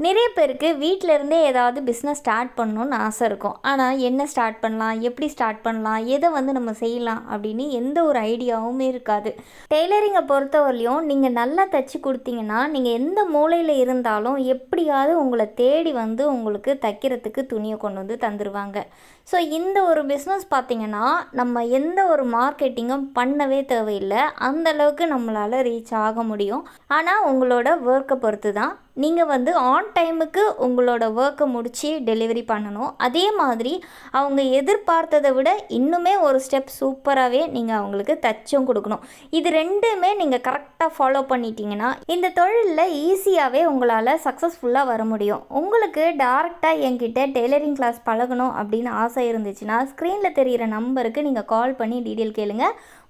நிறைய பேருக்கு வீட்டில இருந்தே ஏதாவது பிஸ்னஸ் ஸ்டார்ட் பண்ணணும்னு ஆசை இருக்கும். ஆனால் என்ன ஸ்டார்ட் பண்ணலாம், எப்படி ஸ்டார்ட் பண்ணலாம், எதை நம்ம செய்யலாம் அப்படின்னு எந்த ஒரு ஐடியாவுமே இருக்காது. டெய்லரிங்கை பொறுத்தவரையிலையும் நீங்கள் நல்லா தைச்சி கொடுத்தீங்கன்னா நீங்கள் எந்த மூலையில் இருந்தாலும் எப்படியாவது உங்களை தேடி வந்து உங்களுக்கு தைக்கிறதுக்கு துணியை கொண்டு வந்து தந்துடுவாங்க. ஸோ இந்த ஒரு பிஸ்னஸ் பார்த்திங்கன்னா நம்ம எந்த ஒரு மார்க்கெட்டிங்கும் பண்ணவே தேவையில்லை. அந்தளவுக்கு நம்மளால் ரீச் ஆக முடியும். ஆனால் உங்களோட ஒர்க்கை பொறுத்து தான். நீங்கள் வந்து ஆன் டைமுக்கு உங்களோட ஒர்க்கை முடித்து டெலிவரி பண்ணணும். அதே மாதிரி அவங்க எதிர்பார்த்ததை விட இன்னுமே ஒரு ஸ்டெப் சூப்பராகவே நீங்கள் அவங்களுக்கு தச்சும் கொடுக்கணும். இது ரெண்டுமே நீங்கள் கரெக்டாக ஃபாலோ பண்ணிட்டீங்கன்னா இந்த தொழிலில் ஈஸியாகவே உங்களால் சக்ஸஸ்ஃபுல்லாக வர முடியும். உங்களுக்கு டேரெக்டாக என்கிட்ட டெய்லரிங் கிளாஸ் பழகணும் அப்படின்னு ஆசை இருந்துச்சுன்னா ஸ்க்ரீனில் தெரிகிற நம்பருக்கு நீங்கள் கால் பண்ணி டீட்டெயில் கேளுங்க.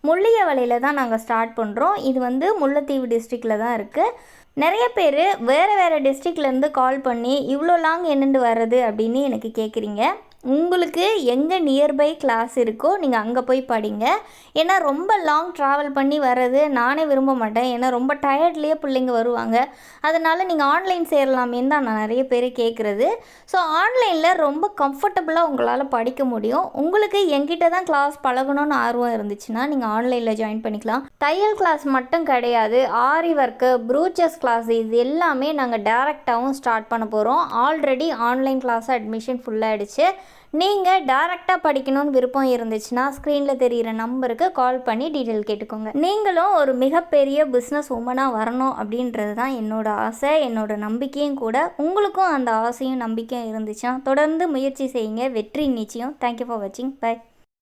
முள்ளியவளையில் தான் நாங்கள் ஸ்டார்ட் பண்ணுறோம். இது வந்து முல்லைத்தீவு டிஸ்ட்ரிக்டில் தான் இருக்குது. நிறைய பேர் வேறு டிஸ்ட்ரிக்ட்லேருந்து கால் பண்ணி இவ்வளோ லாங் என்னென்று வர்றது அப்படின்னு எனக்கு கேட்குறீங்க. உங்களுக்கு எங்கே நியர்பை கிளாஸ் இருக்கோ நீங்கள் அங்கே போய் படிங்க. ஏன்னா ரொம்ப லாங் ட்ராவல் பண்ணி வர்றது நானே விரும்ப மாட்டேன். ஏன்னா ரொம்ப டயர்ட்லேயே பிள்ளைங்க வருவாங்க. அதனால் நீங்கள் ஆன்லைன் சேரலாமேன்னு தான் நான் நிறைய பேர் கேட்குறது. ஸோ ஆன்லைனில் ரொம்ப கம்ஃபர்டபுளாக உங்களால் படிக்க முடியும். உங்களுக்கு என்கிட்ட தான் கிளாஸ் பழகணும்னு ஆர்வம் இருந்துச்சுன்னா நீங்கள் ஆன்லைனில் ஜாயின் பண்ணிக்கலாம். தையல் கிளாஸ் மட்டும் கிடையாது, ஆரி ஒர்க்கு, ப்ரூச்சஸ் கிளாஸ் இது எல்லாமே நாங்கள் டேரெக்டாகவும் ஸ்டார்ட் பண்ண போகிறோம். ஆல்ரெடி ஆன்லைன் கிளாஸ் அட்மிஷன் ஃபுல்லாகிடுச்சு. நீங்கள் டேரெக்டாக படிக்கணும்னு விருப்பம் இருந்துச்சுன்னா ஸ்க்ரீனில் தெரிகிற நம்பருக்கு கால் பண்ணி டீட்டெயில் கேட்டுக்கோங்க. நீங்களும் ஒரு மிகப்பெரிய பிஸ்னஸ் உமனாக வரணும் அப்படின்றது தான் என்னோடய ஆசை, என்னோடய நம்பிக்கையும் கூட. உங்களுக்கும் அந்த ஆசையும் நம்பிக்கையும் இருந்துச்சுன்னா தொடர்ந்து முயற்சி செய்யுங்க. வெற்றி நிச்சயம். தேங்க்யூ ஃபார் வாட்சிங். பை.